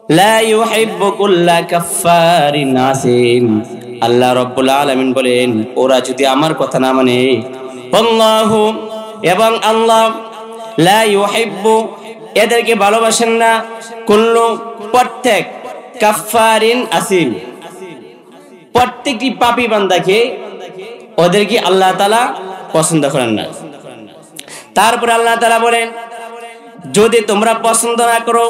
লা ইউহিব্বু কুল্লা কাফফারিন আসিম। আল্লাহ রাব্বুল আলামিন বলেন, ওরা যদি আমার কথা না মানে, আল্লাহু এবং আল্লাহ লা ইউহিব্বু এদেরকে ভালোবাসেন না, কুল্লু প্রত্যেক, কাফফারিন আসিম প্রত্যেকটি পাপী বান্দাকে ওদেরকে আল্লাহ তাআলা পছন্দ করেন না। তারপর আল্লাহ তাআলা বলেন, যদি তোমরা পছন্দ না করো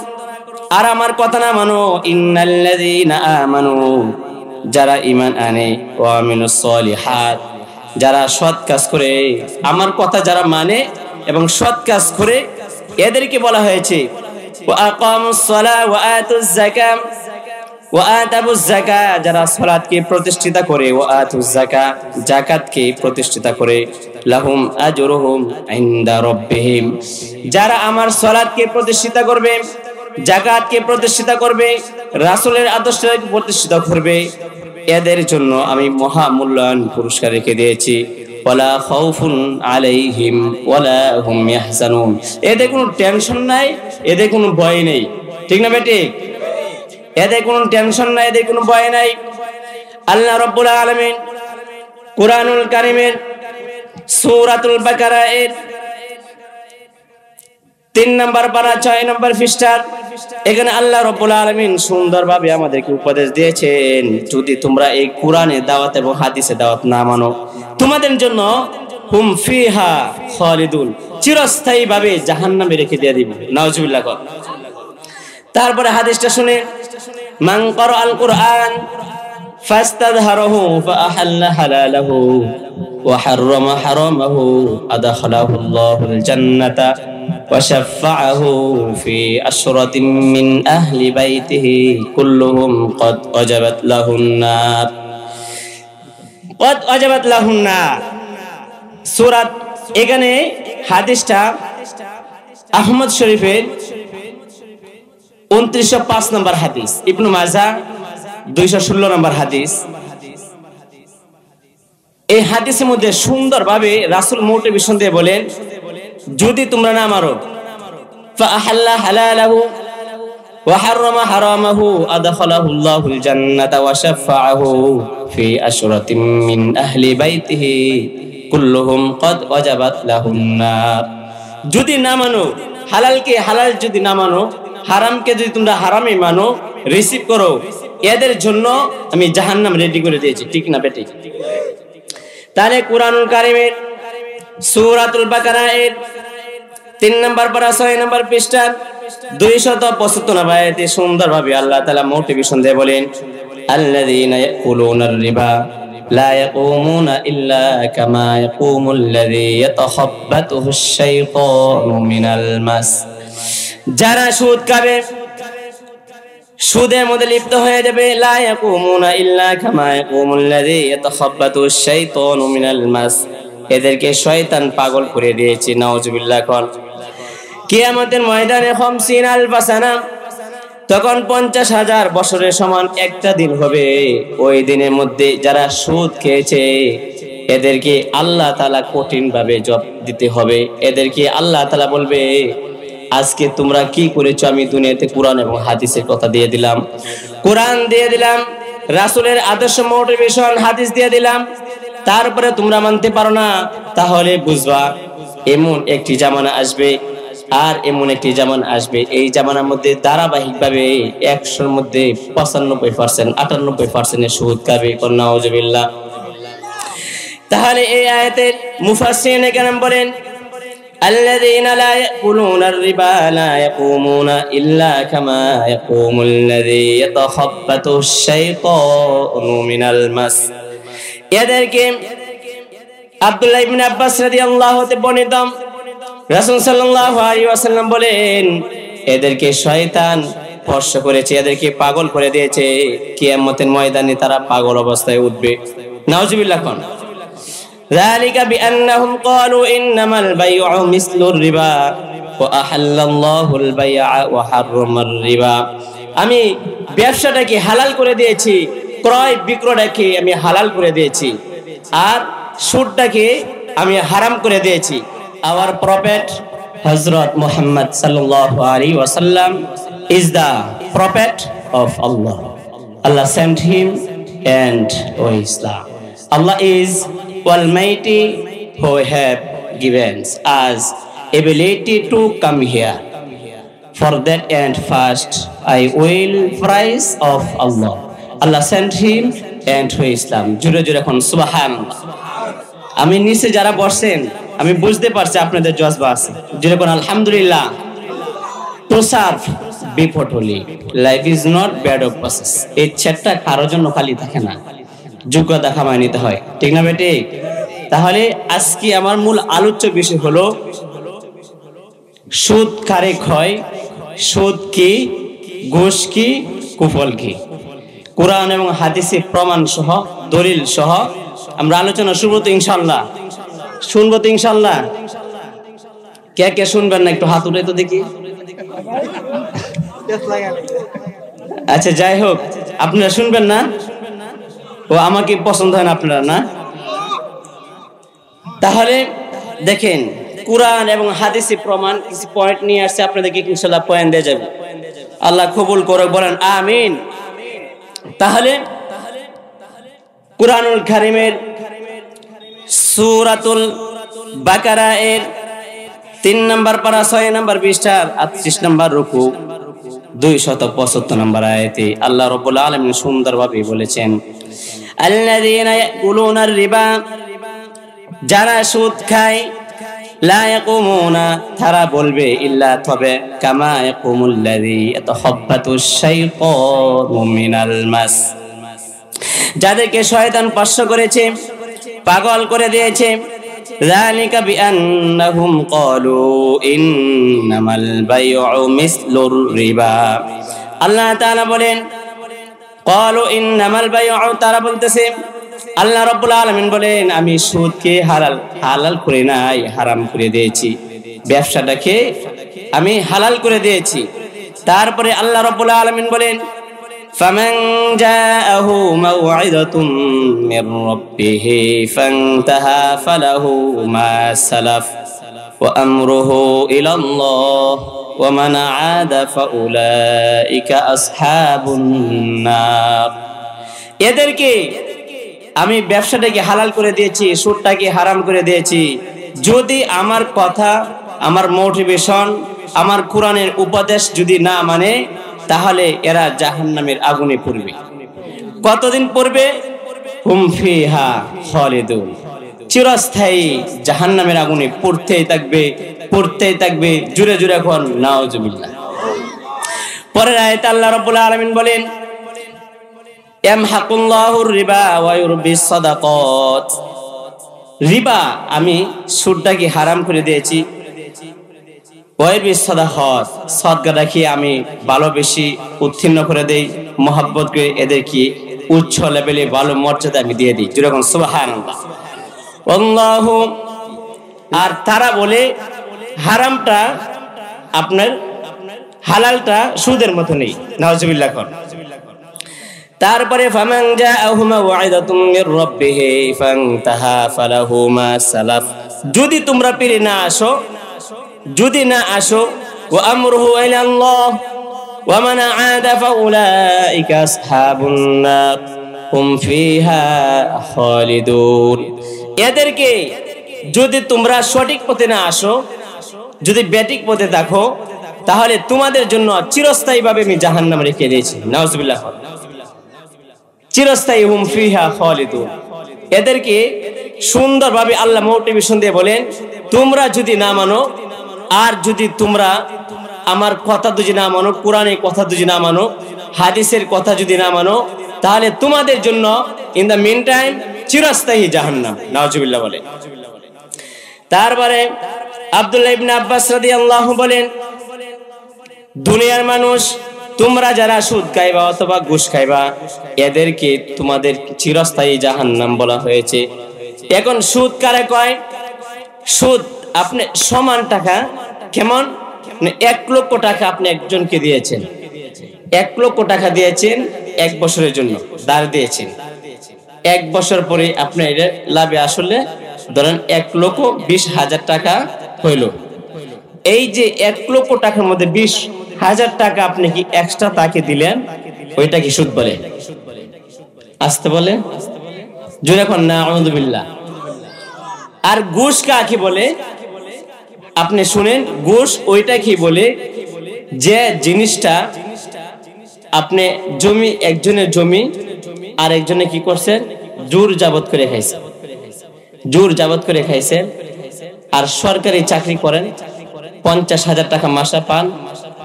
আর আমার কথা না মানো, ইন্নাল্লাযীনা আমানু যারা ঈমান আনে, ওয়া আমিলুস সলিহাত যারা সৎ কাজ করে, আমার কথা যারা মানে এবং সৎ কাজ করে, এদেরকে বলা হয়েছে ওয়া আকামুস সালাহ ওয়া আতুজ যাকাত ওয়া আতাবুজ যাকাত যারা সালাতকে প্রতিষ্ঠিত করে, ওয়া আতুজ যাকাত যাকাতকে প্রতিষ্ঠিত করে, লাহুম আজরুহুম ইনদা রাব্বিহিম যারা আমার সালাতকে প্রতিষ্ঠিত করবে, যাকাতকে প্রতিষ্ঠিত করবে, রাসূলের আদর্শকে প্রতিষ্ঠিত করবে, এদের জন্য আমি মহা মূল্যায়ন পুরস্কার রেখে দিয়েছি। ওয়ালা খাউফুন আলাইহিম ওয়ালা হুম ইয়াহজানুন এদের কোনো টেনশন নাই, এদের কোনো ভয় নেই। ঠিক না বেটি? এদের কোনো টেনশন নাই, এদের কোনো ভয় নাই। আল্লাহ রাব্বুল আলামিন কুরআনুল কারীমের সূরাতুল বাকারা এর 3 নম্বর পারা 6 নম্বর পৃষ্ঠা, এখানে আল্লাহ রাব্বুল আলামিন সুন্দরভাবে আমাদেরকে উপদেশ দিয়েছেন, যদি তোমরা এই কোরআনের দাওয়াত এবং হাদিসের দাওয়াত না মানো, তোমাদের জন্য হুম ফিহা খালিদুন চিরস্থায়ী ভাবে জাহান্নামে রেখে দিয়ে দিব। নাউজুবিল্লাহ। তারপরে হাদিসটা শুনে, মান ক্বারাআল কুরআন ফাস্তাযহারাহু ফাআহাল্লা হালালাহু ওয়া হাররামা হারামাহু আদখালাহুল্লাহুল জান্নাতা ওয়া শাফাআহু ফি আশরাতিন মিন আহলি বাইতিহি কুল্লুহুম ক্বাদ ওয়াজাবাত লাহুন নার। ক্বাদ ওয়াজাবাত লাহুন নার সূরা, এখানে হাদিসটা আহমদ শরীফের 2905 নম্বর হাদিস, ইবনে মাজাহ 216 নম্বর হাদিস। এই হাদিসের মধ্যে সুন্দরভাবে রাসূল মোটিভেশন দিয়ে বলেন, যদি তোমরা না মারো, ফাআহাল্লা হালালাহু ওয়া হাররামা হারামাহু আদখালাহুল্লাহুল জান্নাতা ওয়া শাফাআহু ফি আশরাতিন মিন আহলি বাইতিহি কুল্লুহুম ক্বাদ ওয়াজাবাত লাহুন নার। যদি না মানো, হালালকে হালাল যদি না মানো, হারামকে যদি তোমরা হারামই মানো, রিসিভ করো, এদের জন্য আমি জাহান্নাম রেডি করে দিয়েছি। ঠিক না বেটি? তাহলে কুরআনুল কারীমের সূরাতুল বাকারা এর 3 নম্বর পারা 6 নম্বর পৃষ্ঠা 275 নম্বর আয়াতে সুন্দরভাবে আল্লাহ তাআলা মোটিভেশন দিয়ে বলেন, আল্লাযীনা ইয়াকুলুনার রিবা লা ইয়াকুমুনা ইল্লা কামা ইয়াকুমুল্লাযী ইয়াতাখাব্বাতুহুশ শাইতানু মিনাল মাস। যারা সুদ খাবে, সুদের মধ্যে লিপ্ত হয়ে যাবে, লা ইয়াকুমুনা ইল্লা কামা ইয়াকুমুল্লাযী ইয়াতাখাব্বাতুশ শাইতানু মিনাল মাস, এদেরকে শয়তান পাগল করে দিয়েছে। নাউজুবিল্লাহ। কিয়ামতের ময়দানে 50,000 সানা, তখন 50,000 বছরের সমান একটা দিন হবে। ওই দিনের মধ্যে যারা সুদ খেয়েছে, এদেরকে আল্লাহ তাআলা কঠিন ভাবে জবাব দিতে হবে। এদেরকে আল্লাহ তাআলা বলবে, আজকে তোমরা কি করেছো? আমি দুনিয়াতে কোরআন এবং হাদিসের কথা দিয়ে দিলাম, কোরআন দিয়ে দিলাম, রাসূলের আদর্শ মোটিভেশন হাদিস দিয়ে দিলাম, তারপরে তোমরা মানতে পারো না, তাহলে বুঝবা এমন একটি জামানা আসবে আর এমন একটি জামানা আসবে, এই জামানার মধ্যে ধারাবাহিকভাবে 100-র মধ্যে 95%, 98% সুদ খাবে। নাউজুবিল্লাহ। তাহলে এই আয়াতের মুফাসসিরিনে কেরাম বলেন, الذين لا يأكلون الربا لا يقومون إلا كما يقوم الذي يتخبطه الشيطان من المس। এদেরকে আব্দুল্লাহ ইবনে আব্বাস রাদিয়াল্লাহু তাআলা বর্ণিত, রাসূল সাল্লাল্লাহু আলাইহি ওয়াসাল্লাম বলেন, এদেরকে শয়তান স্পর্শ করেছে, এদেরকে পাগল করে দিয়েছে। কিয়ামতের ময়দানে তারা পাগল অবস্থায় উঠবে। নাউজুবিল্লাহ। ذلك بأنهم قالوا إنما البيع مثل الربا وأحل الله البيع وحرم الربا। আমি ব্যবসাটাকে হালাল করে দিয়েছি, ক্রয় বিক্রয়টাকে আমি হালাল করে দিয়েছি, আর সুদটাকে আমি হারাম করে দিয়েছি। Our prophet Hazrat Muhammad sallallahu alaihi wasallam is the prophet of Allah. Allah sent him and Islam. Allah is Almighty who have given us ability to come here. For that end first I will praise of Allah. Allah sent him and Islam. জোরে জোরে এখন সুবহানাল্লাহ। আমি নিচে যারা বসেন আমি বুঝতে পারছি আপনাদের জজবা আছে। জোরে কোন আলহামদুলিল্লাহ। To serve before holy. Life is not bad of process. এই ছেটটা কারোর জন্য খালি থাকে না, যোগ্যতা কামাই নিতে হয়, ঠিক না বেটে? তাহলে আজকে আমার মূল আলোচ্য বিষয় হলো সুদ কারে হয়, সুদ কি, ঘুষ কি, কুফল কি। কোরআন এবং হাদিসের প্রমাণ সহ দলিল সহ আমরা আলোচনা শুনবো তো ইনশাআল্লাহ। শুনবো তো ইনশাআল্লাহ। কে কে শুনবেন না একটু হাত উঠে তো দেখি। আচ্ছা যাই হোক, আপনারা শুনবেন না? ও আমাকে পছন্দ হয় না আপনারা, না? তাহলে দেখেন কোরআন এবং হাদিসের প্রমাণ কিছু পয়েন্ট নিয়ে আসছে, আপনাদেরকে ইনশাআল্লাহ পয়েন্ট দিয়ে যাবে। আল্লাহ কবুল করে, বলেন আমিন। তাহলে কুরআনুল কারীমের সূরাতুল বাকারা এর 3 নম্বর পারা 6 নম্বর পৃষ্ঠার 38 নম্বর রুকু 275 নম্বর আয়াতে আল্লাহ রাব্বুল আলামিন সুন্দরভাবে বলেছেন, আল্লাযীনা ইয়াকুলুনার রিবা, যারা সুদ খায়, লা ইয়াকুমুনা, তারা বলবে, ইল্লা তবে, কামা ইয়াকুমুল্লাযী ইয়াতাখাব্বাতুশ শাইতানু মিনাল মাস, যাদেরকে শয়তান স্পর্শ করেছে, পাগল করে দিয়েছে। যালিকা বিআন্নাহুম ক্বালু ইন্নামাল বাইউ মিসলুর রিবা। আল্লাহ তাআলা বলেন, ক্বালু ইন্নামাল বাইউ, তারা বলতেছে, আল্লাহ রাব্বুল আলামিন বলেন, আমি সুদকে হালাল করে নাই, হারাম করে দিয়েছি, ব্যবসাটাকে আমি হালাল করে দিয়েছি। তারপরে আল্লাহ রাব্বুল আলামিন বলেন, ফামান জাআহু মাউইযাতুম মির রাব্বিহি ফান্তাহা ফালাহু মা সালাফ ওয়া আমরুহু ইলাল্লাহ ওয়া মান আদা ফাউলাইকা আসহাবুন নার। এদেরকে আমি ব্যবসাটাকে হালাল করে দিয়েছি, সুদটাকে হারাম করে দিয়েছি, যদি আমার কথা, আমার মোটিভেশন, আমার কোরআনের উপদেশ যদি না মানে, তাহলে এরা জাহান্নামের আগুনে পড়বে। কতদিন পড়বে? হুম ফিহা খালিদুন, চিরস্থায়ী জাহান্নামের আগুনে পড়তেই থাকবে, পড়তেই থাকবে। জুড়ে জুড়ে এখন নাউজুবিল্লাহ। পরের আয়াতে আল্লাহ রাব্বুল আলামিন বলেন, ইয়ামহাকুল্লাহুর রিবা ওয়া ইউরবিস সাদাকাত। রিবা, আমি সুদটাকে হারাম করে দিয়েছি, ওয়া ইউরবিস সাদাকাত, সদকাটাকে আমি ভালোবেসে উত্তীর্ণ করে দেই, মহব্বত করে এদেরকে উচ্চ লেভেলে ভালো মর্যাদা আমি দিয়ে দিই। যেরকম সুবহানাল্লাহ। আল্লাহু, আর তারা বলে হারামটা আপনার, হালালটা সুদের মতো নেই। নাউজুবিল্লাহ। তারপরে ফামান জাআহু মাউইযাতুম মির রাব্বিহি ফান্তাহা ফালাহু মা সালাফ, যদি তোমরা ফিরে না আসো, যদি না আসো, ওয়া আমরুহু ইলাল্লাহ ওয়া মান আদা ফাউলাইকা আসহাবুন নার হুম ফিহা খালিদুন। এদেরকে যদি তোমরা সঠিক পথে না আসো, যদি ব্যাটিক পথে থাকো, তাহলে তোমাদের জন্য চিরস্থায়ীভাবে আমি জাহান্নাম রেখে দিয়েছি। নাউজুবিল্লাহ। চিরস্থায়ী, হুম ফিহা খালিদুন। এদেরকে সুন্দরভাবে আল্লাহ মোটিভেশন দিয়ে বলেন, তোমরা যদি না মানো, আর যদি তোমরা আমার কথা যদি না মানো, কোরআনের কথা যদি না মানো, হাদিসের কথা যদি না মানো, তাহলে তোমাদের জন্য ইন দ্য মিন টাইম চিরস্থায়ী জাহান্নাম। নাউজুবিল্লাহ বলে। তারপরে আব্দুল্লাহ ইবনে আব্বাস রাদিয়াল্লাহু বলেন, দুনিয়ার মানুষ, তোমরা যারা সুদ খাইবা অথবা ঘুষ খাইবা, এদেরকে তোমাদের চিরস্থায়ী জাহান্নাম বলা হয়েছে। এখন সুদ কারে কয়? সুদ আপনি সমান টাকা, কেমন? 1 লক্ষ টাকা আপনি একজনকে দিয়েছেন, 1 লক্ষ টাকা দিয়েছেন 1 বছরের জন্য, ধার দিয়েছেন। 1 বছর পরে আপনার লাভে আসলে ধরেন 1,20,000 টাকা হইল। এই যে 1 লক্ষ টাকার মধ্যে 1000 টাকা আপনি কি এক্সট্রা তাকে দিলেন, ওইটা কি সুদ বলে? আসতে বলে জোরে কোন না আউযুবিল্লাহ। আর ঘুষ কাকে বলে আপনি শুনেন, ঘুষ ওইটা কি বলে যে জিনিসটা আপনি জমি, একজনের জমি আর একজনে কি করছেন, জোর জাবত করে খাইছে, জোর জাবত করে খাইছে। আর সরকারি চাকরি করেন, 50,000 টাকা মাসে পান,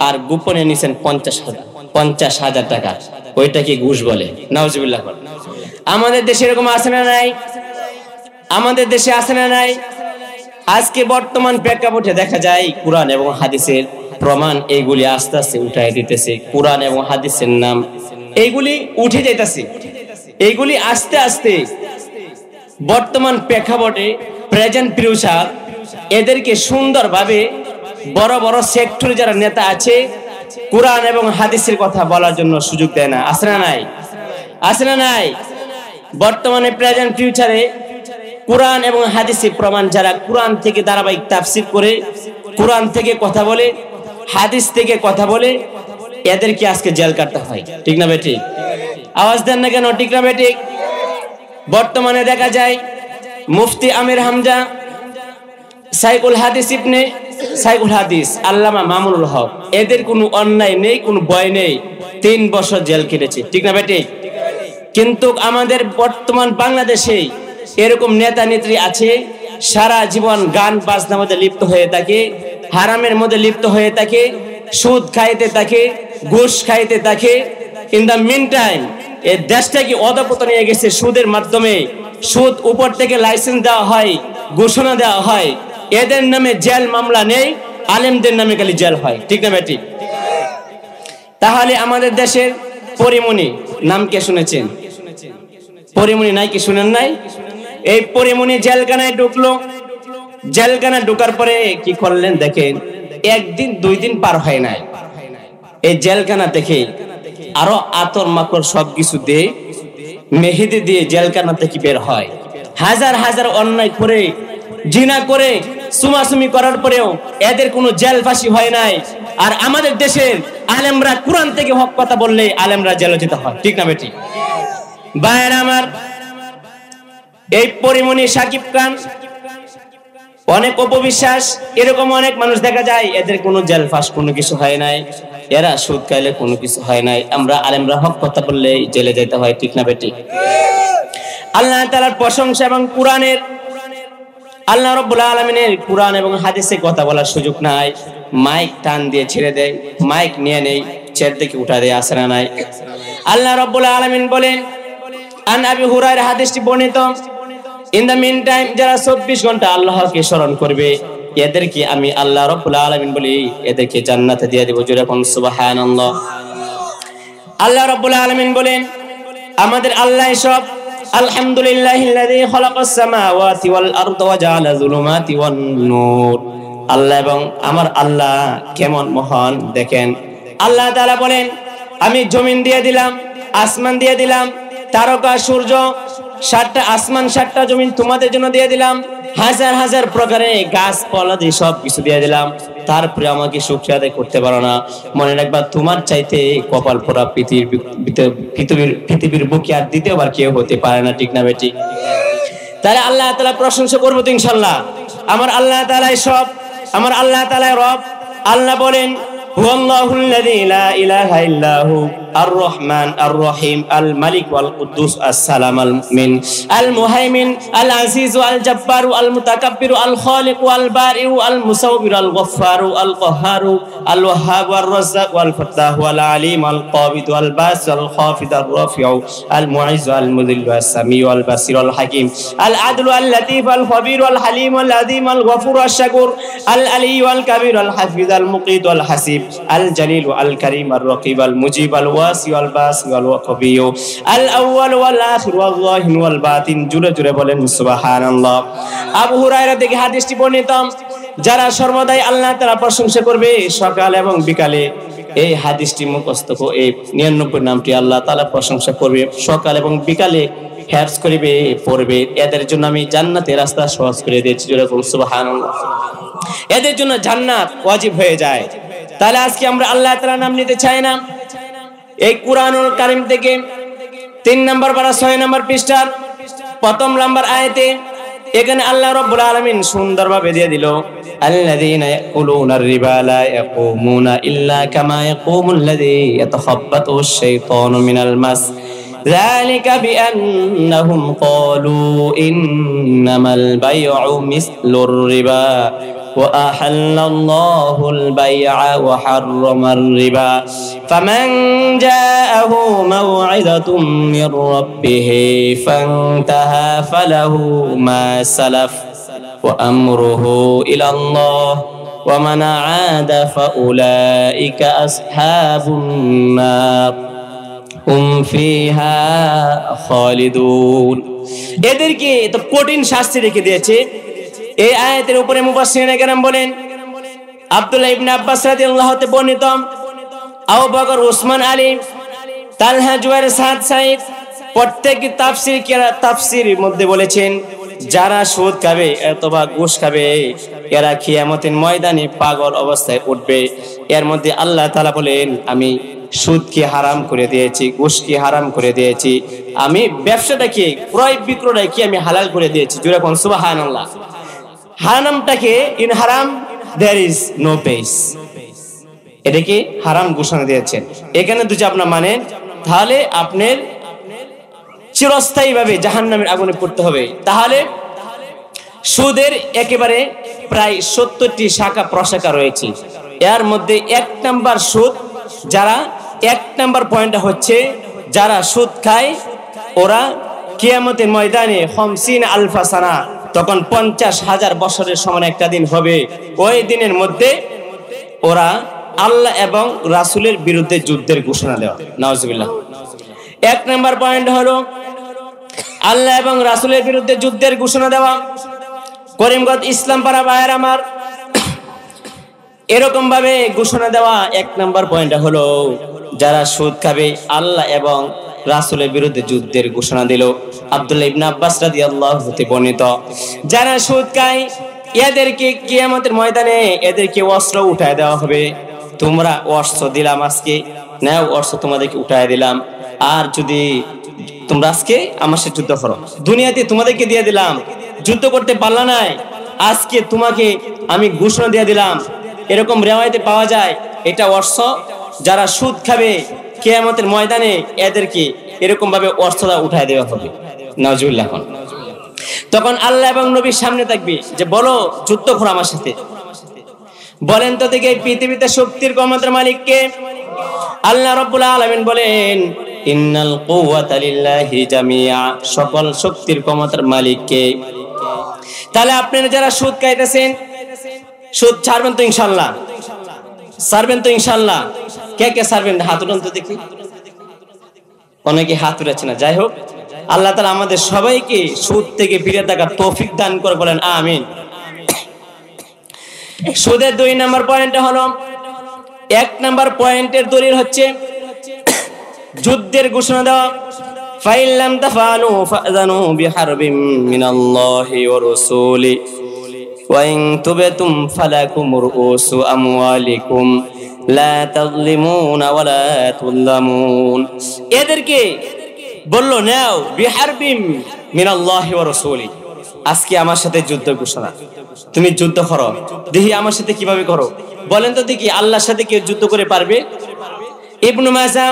আর গোপনে নিছেন 50,000 টাকা, ওইটা কি ঘুষ বলে? নাউজুবিল্লাহ। আমাদের দেশে এরকম আছে না নাই? আমাদের দেশে আছে না নাই? আজকে বর্তমান প্রেক্ষাপটে দেখা যায় কুরআন এবং হাদিসের প্রমাণ এইগুলি আস্তে আস্তে উঠাই দিতেছে। কুরআন এবং হাদিসের নাম এইগুলি উঠে যাইতেছে, এইগুলি আস্তে আস্তে বর্তমান প্রেক্ষাপটে প্রেজেন্ট ফিউচার এদেরকে সুন্দরভাবে বড় বড় সেক্টরে যারা নেতা আছে কুরআন এবং হাদিসের কথা বলার জন্য সুযোগ দেয় না। আছে না নাই? আছে না নাই? বর্তমানে প্রেজেন্ট ফিউচারে কুরআন এবং হাদিসের প্রমাণ যারা কুরআন থেকে ধারাবাহিক তাফসীর করে, কুরআন থেকে কথা বলে, হাদিস থেকে কথা বলে, এদেরকে আজকে জেল কাটতে হয়। ঠিক না বেটি? আওয়াজ দেন না কেন? ঠিক না বেটি? বর্তমানে দেখা যায় মুফতি আমির হামজা, শাইখুল হাদিস ইবনে শাইখুল হাদিস আল্লামা মামুনুল হক, এদের কোনো অন্যায় নেই, কোনো ভয় নেই, 3 বছর জেল কেটেছে। ঠিক না বেটি? কিন্তু আমাদের বর্তমান বাংলাদেশে এরকম নেতা নেত্রী আছে সারা জীবন গান বাজনার মধ্যে লিপ্ত হয়ে থাকে, হারামের মধ্যে লিপ্ত হয়ে থাকে, সুদ খাইতে থাকে, ঘুষ খাইতে থাকে। ইন দ্য মিন টাইম এই দেশটা কি অধপতনে নিয়ে গেছে সুদের মাধ্যমে। সুদ উপর থেকে লাইসেন্স দেওয়া হয়, ঘোষণা দেওয়া হয়, এদের নামে জেল মামলা নেই, আলেমদের নামে খালি জেল হয়। ঠিক না বেটি? তাহলে আমাদের দেশের পরিমণি নাম কে শুনেছেন? পরিমণি নাই কি শুনেন নাই? এই পরিমণি জেলখানায় ঢুকলো, জেলখানায় ঢোকার পরে কি করলেন দেখেন, 1 দিন 2 দিন পার হয় নাই, এই জেলখানা থেকে আরো আতর মাকড় সবকিছু দিয়ে মেহেদি দিয়ে জেলখানা থেকে বের হয়। হাজার হাজার অন্যায় করে, জিনা করে, সুমাসুমি করার পরেও এদের কোনো জেল ফাঁসি হয় নাই। আর আমাদের দেশের আলেমরা কুরআন থেকে হক কথা বললে আলেমরা জেলে যেতে হয়। ঠিক না বেটি? ভাইরা আমার, এই পরিমণি সাকিব খান, অনেক অপবিশ্বাস, এরকম অনেক মানুষ দেখা যায় এদের কোনো জেল ফাঁস কোনো কিছু হয় নাই, এরা সুদ খাইলে কোনো কিছু হয় নাই। আমরা আলেমরা হক কথা বললে জেলে যেতে হয়। ঠিক না বেটি? আল্লাহ তাআলার প্রশংসা এবং কুরআনের, আল্লাহ রাব্বুল আলামিনের কুরআন এবং হাদিসে কথা বলার সুযোগ নাই, মাইক টান দিয়ে ছেড়ে দেয়, মাইক নিয়ে নেই, চেয়ার থেকে উঠা দেয়। আসে না নাই? আল্লাহ রাব্বুল আলামিন বলেন, আন আবি হুরায়রা, হাদিসটি বর্ণিত, ইন দ্য মিন টাইম যারা 24 ঘন্টা আল্লাহকে স্মরণ করবে এদেরকে আমি আল্লাহ রাব্বুল আলামিন বলি এদেরকে জান্নাতে দিয়ে দেব। জোরে কোন সুবহানাল্লাহ। আল্লাহ রাব্বুল আলামিন বলেন, আমাদের আল্লাহ সব, আলহামদুলিল্লাহিল্লাযী খালাকাস সামাওয়াতি ওয়াল আরদা ওয়া জাআলা যুলুমাতি ওয়ান নূর। আল্লাহ এবং আমার আল্লাহ কেমন মহান দেখেন। আল্লাহ তাআলা বলেন, আমি জমিন দিয়ে দিলাম, আসমান দিয়ে দিলাম, তারকা সূর্য, 7টা আসমান 7টা জমিন তোমাদের জন্য দিয়ে দিলাম, হাজার হাজার প্রকারের গাছপালা দিয়ে সব কিছু দিয়ে দিলাম, তারপরে আমাকে শুকরিয়া আদায় করতে পারো না। মনে রাখবা, তোমার চাইতে কপাল পোড়া পৃথিবীর বুকে আর দ্বিতীয়বার কেউ হতে পারে না। ঠিক না বেটি? তাহলে আল্লাহ তাআলা প্রশংসা করবো তো ইনশাআল্লাহ। আমার আল্লাহ তাআলাই সব, আমার আল্লাহ তাআলাই রব। আল্লাহ বলেন, হুয়াল্লাহুল্লাযী লা ইলাহা ইল্লাহু আর রহমান আর রহিম আল মালিক ওয়াল কুদ্দুস আসসালাম আল মুমিন আল মুহাইমিন আল আজিজ আল জব্বার আল মুতাকাব্বির আল খালিক আল বারি আল মুসাওবির আল গফফার আল কাহ্হার আল ওয়াহ্হাব আর রাজ্জাক আল ফাত্তাহ আল আলিম আল কাবিদ আল বাস আল খাফিদ আর রাফিউ আল মুইজ আল মুযিল আল সামি আল বাসির আল হাকিম আল আদল আল লতিফ আল খবীর আল হালিম আল আযীম আল গফুর আল শাকুর আল আলী আল কবির আল হাফিজ আল মুকিত আল হাসিব আল জলিল আল করিম আর রকিব আল মুজিব আল ওয়াসি আল বাসি আল ওয়াকবিয়ু আল আউয়াল ওয়াল আখির ওয়াল যাহির ওয়াল বাতিন। জুরে জুরে বলেন সুবহানাল্লাহ। আবু হুরায়রা থেকে হাদিসটি বর্ণিত, যারা সর্বদাই আল্লাহ তাআলা প্রশংসা করবে সকাল এবং বিকালে, এই হাদিসটি মুখস্থ করে এই 99 নামটি আল্লাহ তাআলা প্রশংসা করবে সকাল এবং বিকালে, হেফজ করিবে, পড়বে, এদের জন্য আমি জান্নাতের রাস্তা সহজ করে দিয়েছি। জুরে বলুন সুবহানাল্লাহ। এদের জন্য জান্নাত ওয়াজিব হয়ে যায়। তাহলে আজকে আমরা আল্লাহ তাআলার নাম নিতে চাই না। এই কুরআনুল কারীম থেকে 3 নম্বর পারা 6 নম্বর পৃষ্ঠার প্রথম নম্বর আয়াতে এখানে আল্লাহ রাব্বুল আলামিন সুন্দরভাবে দিয়ে দিল, আল্লাযীনা ইয়াকুলুনার রিবা লা ইয়াকুমুনা ইল্লা কামা ইয়াকুমুল্লাযী ইয়াতাখাব্বাতুশ শাইতানু মিনাল মাস যালিকা বিআন্নাহুম ক্বালু ইন্নামাল বাই'উ মিসলুর রিবা وأحل الله البيع وحرم الربا فمن جاءه موعظة من ربه فانتهى فله ما سلف وأمره إلى الله ومن عاد فأولئك أصحاب النار هم فيها خالدون এদেরকে তো কঠিন শাস্তি রেখে দিয়েছে। এই আয়াতের উপরে মুফাসসিরিনে কেরাম বলেন, আব্দুল্লাহ ইবনে আব্বাস রাদিয়াল্লাহু তাআলা বর্ণিত, আবু বকর, ওসমান, আলী, তালহা, জুবাইর, সাদ, সাঈদ প্রত্যেক তাফসীরের মধ্যে বলেছেন, যারা সুদ খাবে অথবা ঘুষ খাবে এরা কিয়ামতের ময়দানে পাগল অবস্থায় উঠবে। এর মধ্যে আল্লাহ তাআলা বলেন, আমি সুদকে হারাম করে দিয়েছি, ঘুষকে হারাম করে দিয়েছি, আমি ব্যবসাটাকে ক্রয় বিক্রয়টাকে আমি হালাল করে দিয়েছি। জোরে কোন সুবহানাল্লাহ। হারামটাকে ইন হারাম দেয়ার ইজ নো পেস, এটাকে হারাম ঘোষণা দিয়েছেন। এখানে যদি আপনার মানেন তাহলে আপনার চিরস্থায়ীভাবে জাহান্নামের আগুনে পড়তে হবে। তাহলে সুদের একেবারে প্রায় 70টি শাখা প্রশাখা রয়েছে। এর মধ্যে 1 নাম্বার সুদ, যারা 1 নাম্বার পয়েন্টটা হচ্ছে যারা সুদ খায় ওরা কিয়ামতের ময়দানে 50 আলফা সানা, তখন 50,000 বছরের সমান একটা দিন হবে। ওই দিনের মধ্যে ওরা আল্লাহ এবং রাসূলের বিরুদ্ধে যুদ্ধের ঘোষণা দেওয়া। নাউজুবিল্লাহ। 1 নাম্বার পয়েন্ট হলো আল্লাহ এবং রাসূলের বিরুদ্ধে যুদ্ধের ঘোষণা দেওয়া। করিমগঞ্জ ইসলাম পাড়া ভাইয়ের আমার, এরকম ভাবে ঘোষণা দেওয়া 1 নাম্বার পয়েন্ট হলো যারা সুদ খাবে আল্লাহ এবং রাসূলের বিরুদ্ধে যুদ্ধের ঘোষণা দিল। আব্দুল্লাহ ইবনে আব্বাস রাদিয়াল্লাহু হতে বর্ণিত, যারা সুদ খায় এদেরকে কিয়ামতের ময়দানে এদেরকে অস্ত্র উঠায় দেওয়া হবে। তোমরা অস্ত্র দিলাম, আজকে নাও অস্ত্র তোমাদেরকে উঠায় দিলাম, আর যদি তোমরা আজকে আমার সাথে যুদ্ধ করো, দুনিয়াতে তোমাদেরকে দিয়ে দিলাম, যুদ্ধ করতে পারলা না, আজকে তোমাকে আমি ঘোষণা দিয়ে দিলাম। এরকম রিওয়ায়াতে পাওয়া যায়। এটা অস্ত্র যারা সুদ খাবে কিয়ামতের ময়দানে এদেরকে এরকম ভাবে অস্ত্রটা উঠায় দেওয়া হবে। নাউজুবিল্লাহ। তখন আল্লাহ এবং নবীর সামনে থাকবে যে বলো যুদ্ধ করো আমার সাথে। বলেন তো দেখি এই পৃথিবীতে শক্তির ক্ষমতার মালিক কে? আল্লাহ রাব্বুল আলামিন বলেন, ইন্নাল কুওয়াতা লিল্লাহি জামিআ, সকল শক্তির ক্ষমতার মালিক কে? তাহলে আপনারা যারা সুদ খাইতেছেন, সুদ ছাড়বেন তো ইনশাআল্লাহ? ছাড়বেন তো ইনশাআল্লাহ? কে কে ছাড়বেন হাত উঠান তো দেখি। অনেকে হাত উঠাচ্ছে না। যাই হোক, আল্লাহ তাআলা আমাদের সবাইকে সুদ থেকে ফিরে থাকার তৌফিক দান করে, বলেন আমিন। সুদের 2 নাম্বার পয়েন্ট হলো, 1 নাম্বার পয়েন্টের দলিল হচ্ছে যুদ্ধের ঘোষণা দেওয়া। ফাইন লাম তাফআলু ফাযানু বিহারবিম মিনাল্লাহি ওয়া রাসূলি ওয়া ইন তুবতুম ফালাকুম রুউসু আমওয়ালিকুম লা তাযলিমুনা ওয়া লা তুযলামুন। এদেরকে বলল নাও বিহারবিম মিনাল্লাহি ওয়া রাসূলি, আজকে আমার সাথে যুদ্ধ ঘোষণা, তুমি যুদ্ধ করো। দেখি আমার সাথে কিভাবে করো, বলেন তো দেখি আল্লাহর সাথে কেউ যুদ্ধ করে পারবে? ইবনে মাজাহ,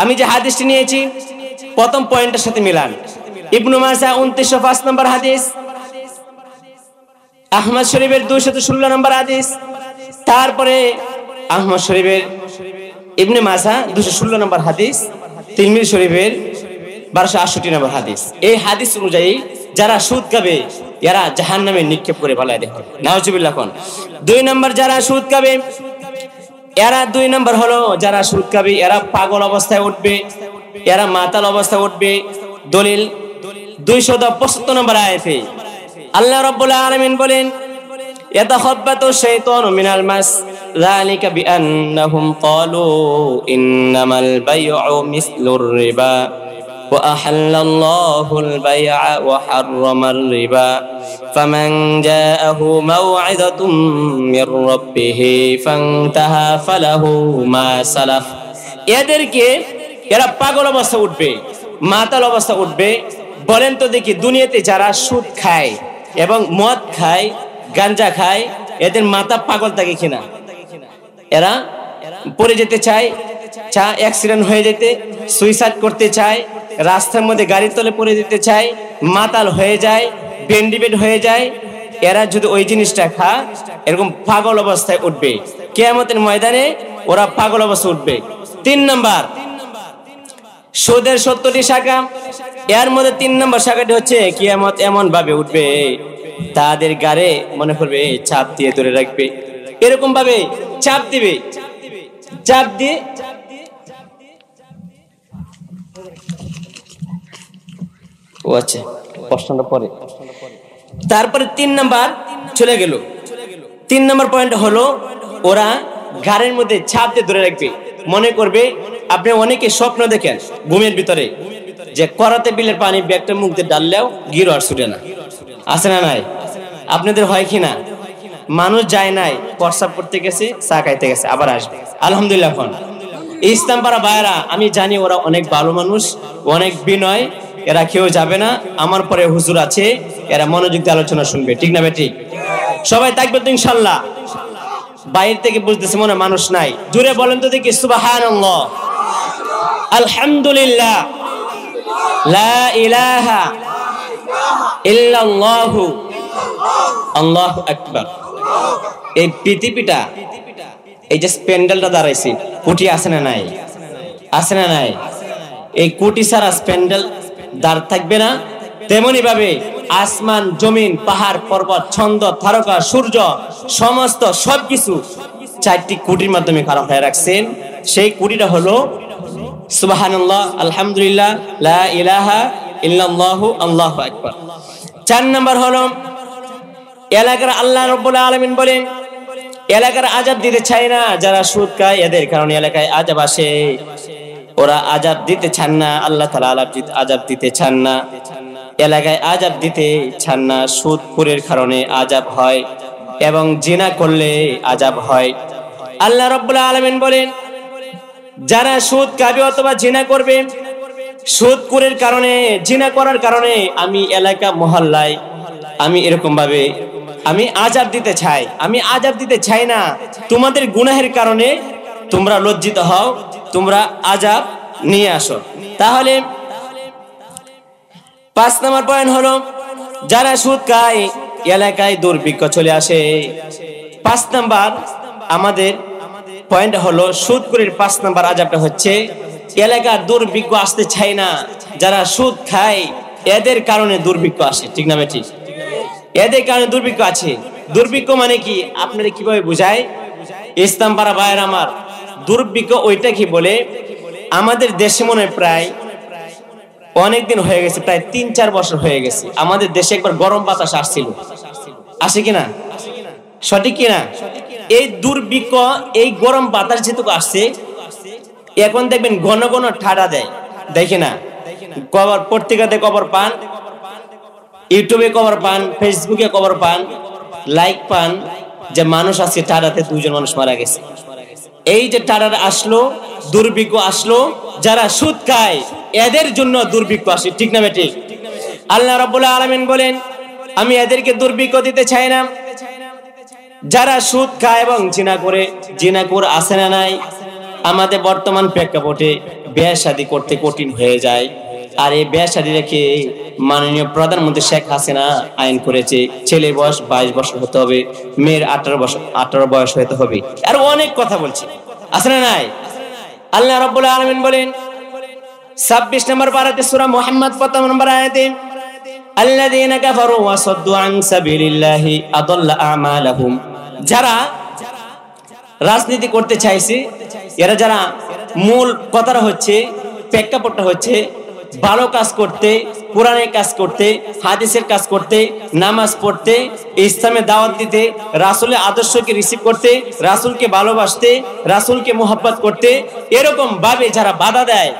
আমি যে হাদিসটি নিয়েছি প্রথম পয়েন্টের সাথে মিলান। ইবনে মাজাহ 2905 নম্বর হাদিস, আহমদ শরীফের 216 নম্বর হাদিস, তারপরে আহমদ শরীফের ইবনে মাজাহ 216 নম্বর হাদিস, তিরমিজি শরীফের 1268 নম্বর হাদিস। এই হাদিস অনুযায়ী যারা সুদ খাবে এরা জাহান্নামে নিক্ষেপ করে ফেলায় দেবে। নাউজুবিল্লাহ। 2 নম্বর যারা সুদ খাবে এরা 2 নম্বর হলো যারা সুদ খাবে এরা পাগল অবস্থায় উঠবে, এরা মাতাল অবস্থায় উঠবে। দলিল 275 নম্বর আয়াতে আল্লাহ রাব্বুল আলামিন বলেন, ইয়াতাখাব্বাতু শাইতানু মিনাল মাস যালিকা বিআন্নাহুম ক্বালু ইন্নামাল বাই'উ মিসলুর রিবা وأحل الله البيع وحرم الربا فمن جاءه موعظة من ربه فانتهى فله ما سلف এদেরকে এরা পাগল অবস্থা উঠবে, মাতাল অবস্থা উঠবে। বলেন তো দেখি, দুনিয়াতে যারা সুদ খায় এবং মদ খায়, গাঞ্জা খায়, এদের মাথা পাগল থাকে কিনা? এরা পড়ে যেতে চায়, অ্যাক্সিডেন্ট হয়ে যেতে, সুইসাইড করতে চায়, রাস্তার মধ্যে গাড়ির তলে পড়ে যেতে চায়, মাতাল হয়ে যায়, বেন্ডিবেড হয়ে যায়। এরা যদি ওই জিনিসটা খায়, এরকম পাগল অবস্থায় উঠবে কিয়ামতের ময়দানে, ওরা পাগল অবস্থায় উঠবে। 3 নাম্বার, সুদের 70টি শাখা, এর মধ্যে 3 নম্বর শাখাটি হচ্ছে কিয়ামত এমন ভাবে উঠবে তাদের গাড়ে মনে করবে চাপ দিয়ে ধরে রাখবে, এরকম ভাবে চাপ দিবে, চাপ দিয়ে ও আচ্ছা প্রশ্নটা পরে। তারপরে 3 নাম্বার চলে গেল। 3 নাম্বার পয়েন্ট হলো ওরা ঘাড়ের মধ্যে চাপ দিয়ে ধরে রাখবে। মনে করবে, আপনি অনেকে স্বপ্ন দেখেন ঘুমের ভিতরে যে করাতে বিলের পানি ব্যাগটা মুখ দিয়ে ডাললেও গিরো আর ছুটে না, আছে না নাই? আপনাদের হয় কি না? মানুষ যায় নাই, প্রস্রাব করতে গেছে, চা খাইতে গেছে, আবার আসবে। আলহামদুলিল্লাহ। এখন ইসলাম পাড়া ভাইরা, আমি জানি ওরা অনেক ভালো মানুষ, অনেক বিনয়, এরা কেউ যাবে না। আমার পরে হুজুর আছে, এরা মনোযোগ দিয়ে আলোচনা শুনবে, ঠিক না বেঠিক? সবাই থাকবে তো ইনশাল্লাহ? বাইরে থেকে বুঝতেছে মনে মানুষ নাই, জুড়ে বলেন তো দেখি সুবহানাল্লাহ, আলহামদুলিল্লাহ, লা ইলাহা ইল্লাল্লাহু, আল্লাহু আকবার। এই পৃথিবীটা, এই যে স্প্যান্ডেলটা দাঁড়াইছে, কুটি আছে না নাই? আছে না নাই? এই কুটি ছাড়া স্প্যান্ডেল দাঁড় থাকবে না। তেমনি ভাবে আসমান, জমিন, পাহাড়, পর্বত, ছন্দ, তারকা, সূর্য, সমস্ত সবকিছু 4টি কুটির মাধ্যমে খাড়া হয়ে রাখছেন। সেই কুটিটা হলো সুবহানাল্লাহ, আলহামদুলিল্লাহ, লা ইলাহা ইল্লাল্লাহু, আল্লাহু আকবার। 4 নাম্বার হলো এলাকার আল্লাহ রাব্বুল আলামিন বলেন, এলাকার আযাব দিতে চায় না যারা সুদ খায়, এদের কারণে এলাকায় আযাব আসে। ওরা আযাব দিতে চান না, আল্লাহ তাআলা আযাব দিতে চান না, এলাকায় আযাব দিতে চান না। সুদখোরের কারণে আযাব হয় এবং জিনা করলে আযাব হয়। আল্লাহ রাব্বুল আলামিন বলেন, যারা সুদ খাবে অথবা জিনা করবে, সুদখোরের কারণে, জিনা করার কারণে আমি এলাকা মহল্লায় আমি এরকম ভাবে আমি আযাব দিতে চাই। আমি আযাব দিতে চাই না। তোমাদের গুনাহের কারণে তোমরা লজ্জিত হও, তোমরা আযাব নিয়ে আসো। তাহলে 5 নম্বর পয়েন্ট হলো, যারা সুদ খায় এলাকায় দুর্ভিক্ষ চলে আসে। 5 নাম্বার আমাদের পয়েন্ট হলো, সুদখোরের 5 নাম্বার আযাবটা হচ্ছে এলাকার দুর্ভিক্ষ আসতে চায় না। যারা সুদ খায় এদের কারণে দুর্ভিক্ষ আসে, ঠিক না বেঠিক? এদের কারণে দুর্ভিক্ষ আছে। দুর্ভিক্ষ মানে কি আপনারা কিভাবে বুঝায়? ইসলাম পাড়া ভাইয়ের আমার, দুর্ভিক্ষ ওইটা কি বলে, আমাদের দেশে মনে প্রায় অনেকদিন হয়ে গেছে, প্রায় 3-4 বছর হয়ে গেছে, আমাদের দেশে একবার গরম বাতাস আসছিল, আসে কিনা? সঠিক কিনা? এই দুর্ভিক্ষ, এই গরম বাতাস যেটুকু আসছে, এখন দেখবেন ঘন ঘন ঠাডা দেয়, দেখে না? খবর পত্রিকাতে খবর পান, ইউটিউবে খবর পান, ফেসবুকে খবর পান, লাইক পান যে মানুষ আজকে ঠাডাতে 2 জন মানুষ মারা গেছে। এই যে ঠাডা আসলো, দুর্ভিক্ষ আসলো, যারা সুদ খায় এদের জন্য দুর্ভিক্ষ আসে, ঠিক না বেঠিক? আল্লাহ রাব্বুল আলামিন বলেন, আমি এদেরকে দুর্ভিক্ষ দিতে চাই না যারা সুদ খায় এবং জিনা করে। জিনাকুর আছে না নাই? আমাদের বর্তমান প্রেক্ষাপটে বিয়ে শাদী করতে কঠিন হয়ে যায়। আর এই বিয়ে শাদী রেখে মাননীয় প্রধানমন্ত্রী শেখ হাসিনা আইন করেছে, ছেলের বয়স 22 বছর হতে হবে, মেয়ের 18 বয়স হতে হবে। আর অনেক কথা বলছে, আছে না নাই? আল্লাহ রাব্বুল আলামিন বলেন 26 নম্বর পারাতে সূরা মুহাম্মদ প্রথম নম্বর আয়াতে, আল্লাযীনা কাফারু ওয়া সাদ্দু আন সাবিলিল্লাহি আদাল্লা আমালাহুম। যারা রাজনীতি করতে চাইছে, এরা যারা মূল কথাটা হচ্ছে, প্রেক্ষাপটটা হচ্ছে ভালো কাজ করতে, কোরআনের কাজ করতে, হাদিসের কাজ করতে, নামাজ পড়তে, ইসলামের দাওয়াত দিতে, রাসূলের আদর্শকে রিসিভ করতে, রাসূলকে ভালোবাসতে, রাসূলকে মুহাব্বত করতে, এরকম ভাবে যারা বাধা দেয়,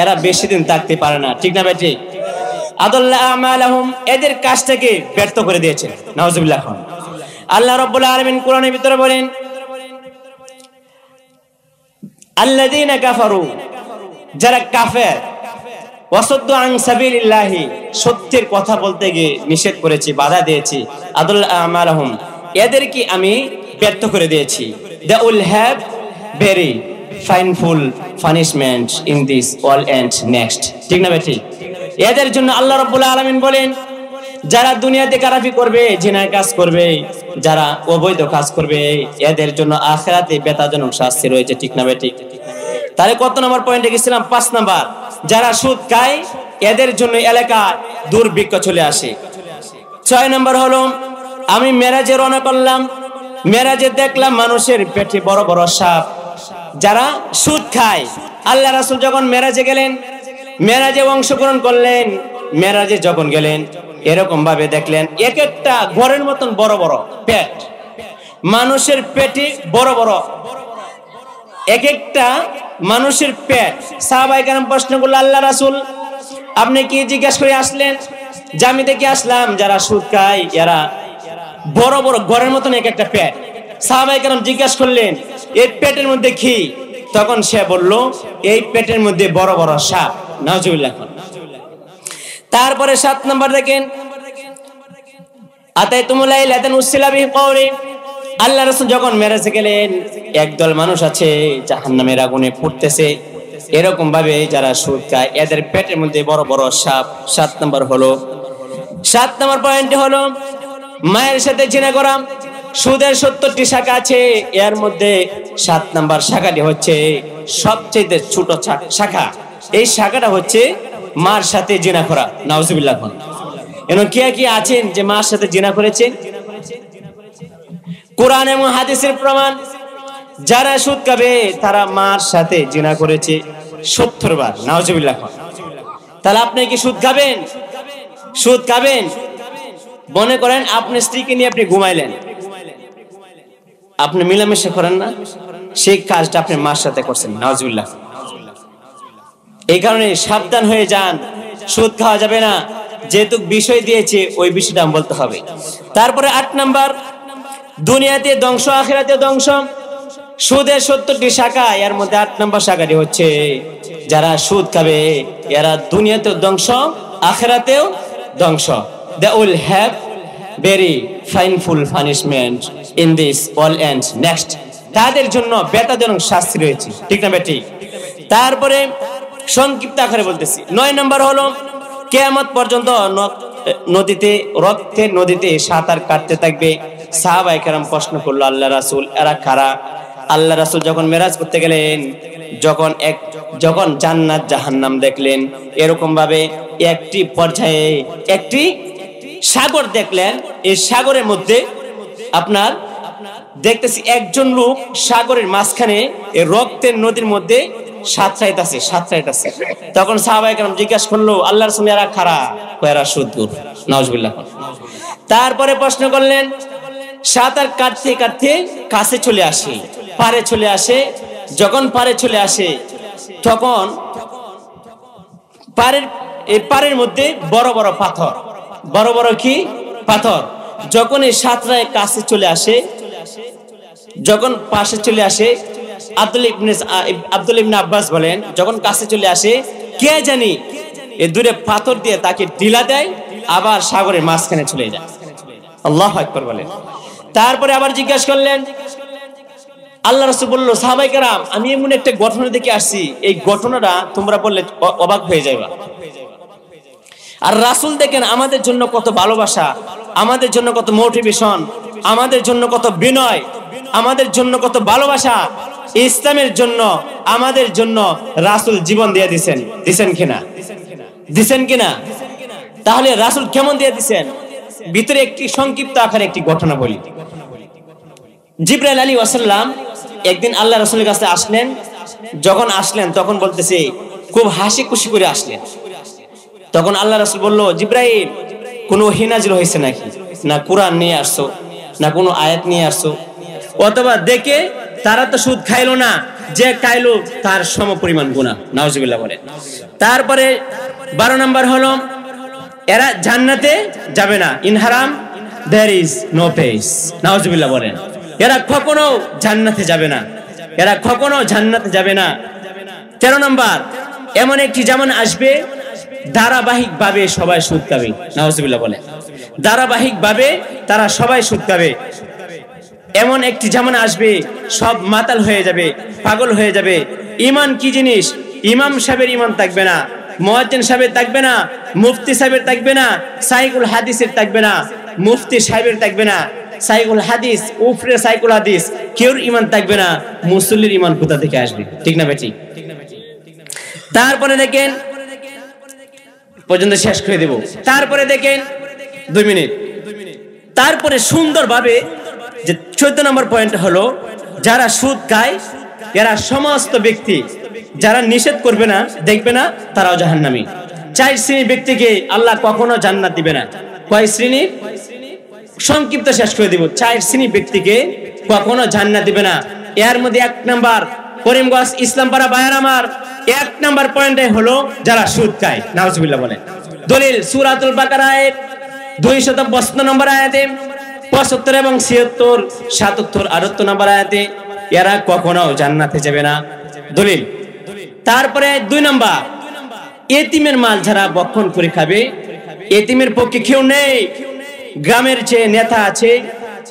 এরা বেশি দিন থাকতে পারে না, ঠিক না ভাই? ঠিক। আদাল্লা আমালাহুম, এদের কাজটাকে ব্যর্থ করে দিয়েছে, নাউজুবিল্লাহ। আল্লাহ রাব্বুল আলামিন কোরআনের ভিতরে বলেন, আল্লাযীনা কাফারু, যারা কাফের, ওয়াসাদ্দু আন সাবিলিল্লাহি, সত্যের কথা বলতে গিয়ে নিষেধ করেছি, বাধা দিয়েছি। আদাল্লা আমালাহুম, এদেরকে আমি ব্যর্থ করে দিয়েছি। They will have very painful punishment in this world and next, ঠিক না ভাই? ঠিক। এদের জন্য আল্লাহ রাব্বুল আলামিন বলেন, যারা দুনিয়াতে খারাপি করবে, জিনার কাজ করবে, যারা অবৈধ কাজ করবে, এদের জন্য আখিরাতে বেদনাজনক শাস্তি রয়েছে, ঠিক না ভাই? ঠিক। তাহলে কত নম্বর পয়েন্টে গেছিলাম? 5 নাম্বার। যারা সুদ খায় এদের জন্য এলাকায় দুর্ভিক্ষ চলে আসে। 6 নাম্বার হলো, আমি মেরাজে রওনা করলাম, মেরাজে দেখলাম মানুষের পেটে বড় বড় সাপ। যারা সুদ খায়, আল্লাহ রাসূল যখন মেরাজে গেলেন, মেরাজে অংশগ্রহণ করলেন, মেরাজে যখন গেলেন এরকম ভাবে দেখলেন এক একটা ঘরের মতন বড় বড় পেট, মানুষের পেটে বড় বড় এক একটা মানুষের পেট। সাহাবায়ে কেরাম প্রশ্ন করলো, আল্লাহ রাসূল আপনি কি জিজ্ঞাসা করে আসলেন? যে আমি দেখে আসলাম যারা সুদ খায় এরা বড় বড় ঘরের মতন এক একটা পেট। সাহাবায়ে কেরাম জিজ্ঞাসা করলেন, এই পেটের মধ্যে কি? তখন সে বলল, এই পেটের মধ্যে বড় বড় সাপ, নাউজুবিল্লাহ। তারপরে 7 নাম্বার দেখেন, আতাইতুমুল লাইলাতান উসিলা বিহি কওরি, আল্লাহ রাসূল যখন মেরাজে গেলেন একদল মানুষ আছে জাহান্নামের আগুনে পুড়তেছে, এরকম ভাবে যারা সুদ খায় এদের পেটের মধ্যে বড় বড় সাপ। 7 নাম্বার হলো, 7 নাম্বার পয়েন্ট হলো মায়ের সাথে জিনা করা। সুদের 70টি শাখা আছে, এর মধ্যে 7 নাম্বার শাখাটি হচ্ছে সবচেয়ে ছোট শাখা। এই শাখাটা হচ্ছে মার সাথে জিনা করা, নাউজুবিল্লাহ। এমন কে কি আছেন যে মার সাথে জিনা করেছেন? কোরআন এবং হাদিসের প্রমাণ, যারা সুদ খাবে তারা মার সাথে জিনা করেছে 70 বার, নাউজুবিল্লাহ। তাহলে আপনি কি সুদ খাবেন? সুদ খাবেন? মনে করেন আপনি স্ত্রীকে নিয়ে আপনি ঘুমাইলেন, আপনি মিলামেশা করেন না, সেই কাজটা আপনি মার সাথে করছেন, নাউজুবিল্লাহ। এই কারণে সাবধান হয়ে যান, সুদ খাওয়া যাবে না। যেহেতু বিষয় দিয়েছে ওই বিষয়টা বলতে হবে। তারপরে 8 নাম্বার, দুনিয়াতে ধ্বংস আখিরাতে ধ্বংস। সুদের 70টি শাখা, এর মধ্যে 8 নাম্বার শাখাটি হচ্ছে যারা সুদ খাবে এরা দুনিয়াতেও ধ্বংস আখিরাতেও ধ্বংস। They will have very painful punishment in this world and next, তাদের জন্য বেদনাজনক শাস্তি রয়েছে, ঠিক না বেটি? তারপরে সংক্ষিপ্ত আকারে বলতেছি, 9 নাম্বার হলো কিয়ামত পর্যন্ত নদীতে রক্তের নদীতে সাঁতার কাটতে থাকবে। সাহাবায়ে কেরাম প্রশ্ন করলো, আল্লাহ রাসূল এরা কারা? আল্লাহ রাসূল যখন মেরাজ করতে গেলেন, যখন জান্নাত জাহান্নাম দেখলেন, এরকম ভাবে একটি পর্যায়ে একটি সাগর দেখলেন। এই সাগরের মধ্যে আপনার দেখতেছি একজন লোক সাগরের মাঝখানে এই রক্তের নদীর মধ্যে সাঁতরাইতেছে। তখন সাহাবায়ে কেরাম জিজ্ঞাসা করলো, আল্লাহ রাসূল এরা কারা? এরা সুদখোর, নাউজুবিল্লাহ। তারপরে প্রশ্ন করলেন, সাঁতার কাটতে কাটতে কাছে চলে আসে, পারে চলে আসে। যখন পারে চলে আসে তখন পারের মধ্যে বড় বড় পাথর, বড় বড় কি পাথর। যখন এই সাঁতরায় কাছে চলে আসে, যখন পাশে চলে আসে, আব্দুল ইবনে আব্বাস বলেন, যখন কাছে চলে আসে কে জানি এই দূরে পাথর দিয়ে তাকে ঢিলা দেয়, আবার সাগরের মাঝখানে চলে যায়। আল্লাহু আকবার বলেন। তারপরে আবার জিজ্ঞাসা করলেন, আল্লাহ রাসূল বলল, সাহাবায়ে কেরাম আমি এমন একটা ঘটনা দেখে আসছি, এই ঘটনাটা তোমরা বললে অবাক হয়ে যাবে। আর রাসূল দেখেন আমাদের জন্য কত ভালোবাসা, আমাদের জন্য কত মোটিভেশন, আমাদের জন্য কত বিনয়, আমাদের জন্য কত ভালোবাসা। ইসলামের জন্য আমাদের জন্য রাসূল জীবন দিয়ে দিছেন কিনা? তাহলে রাসূল কেমন দিয়ে দিছেন? ভিতরে একটি সংক্ষিপ্ত আকারে একটি ঘটনা বলি। জিবরাইল আলাইহিস সালাম একদিন আল্লাহ রাসূলের কাছে আসলেন। যখন আসলেন তখন বলতেছে খুব হাসি খুশি করে আসলেন। তখন আল্লাহ রাসূল বলল, জিবরাইল কোন ওহী নাযিল হয়েছে নাকি? না কুরআন নিয়ে আসছো, না কোনো আয়াত নিয়ে আসছো, অথবা দেখে তারা তো সুদ খাইলো না, যে খাইলো তার সমপরিমাণ গুনাহ, নাউজুবিল্লাহ বলেন। তারপরে 12 নম্বর হলো এরা জান্নাতে যাবে না, ইন হারাম there is no place, নাউজুবিল্লাহ বলেন। এরা কখনো জান্নাতে যাবে না, এরা কখনো জান্নাতে যাবে না। 13 নম্বর এমন একটি জামান আসবে ধারাবাহিক ভাবে সবাই সুদ খাবে, নাউজুবিল্লাহ বলেন। ধারাবাহিক ভাবে তারা সবাই সুদ খাবে। এমন একটি জামান আসবে সব মাতাল হয়ে যাবে, পাগল হয়ে যাবে। ঈমান কি জিনিস? ইমাম সাহেবের ঈমান থাকবে না, মুয়াজ্জিন সাহেবের থাকবে না, মুফতি সাহেবের থাকবে না, সাইকুল হাদিসের থাকবে না, মুফতি সাহেবের থাকবে না, সাইকুল হাদিস উফরে সাইকুল হাদিস কেউর ঈমান থাকবে না। মুসল্লির ঈমান কোথা থেকে আসবে? ঠিক না বেটি? তারপরে দেখেন পর্যন্ত শেষ করে দেব। তারপরে দেখেন 2 মিনিট। তারপরে সুন্দরভাবে যে 14 নম্বর পয়েন্ট হলো যারা সুদ খায় এরা সমস্ত ব্যক্তি যারা নিষেধ করবে না, দেখবে না, তারাও জাহান্নামী। 4 শ্রেণীর ব্যক্তিকে আল্লাহ কখনো জান্নাত দিবে না। কয় শ্রেণী? সংক্ষিপ্ত শেষ করে দিব। 4 শ্রেণীর ব্যক্তিকে কখনো জান্নাত দিবে না। এর মধ্যে 1 নাম্বার করিমগঞ্জ ইসলামপাড়া বায়ার আমার 1 নাম্বার পয়েন্টে হলো যারা সুদ খায়, নাউজুবিল্লাহ বলেন। দলিল সূরাতুল বাকারায় 252 নম্বর আয়াতে, 75 এবং 76, 77, 78 নম্বর আয়াতে এরা কখনো জান্নাতে যাবে না। দলিল। তারপরে 2 নাম্বার এতিমের মাল যারা বক্ষণ করে খাবে, এতিমের পক্ষে কেউ নেই। গ্রামের যে নেতা আছে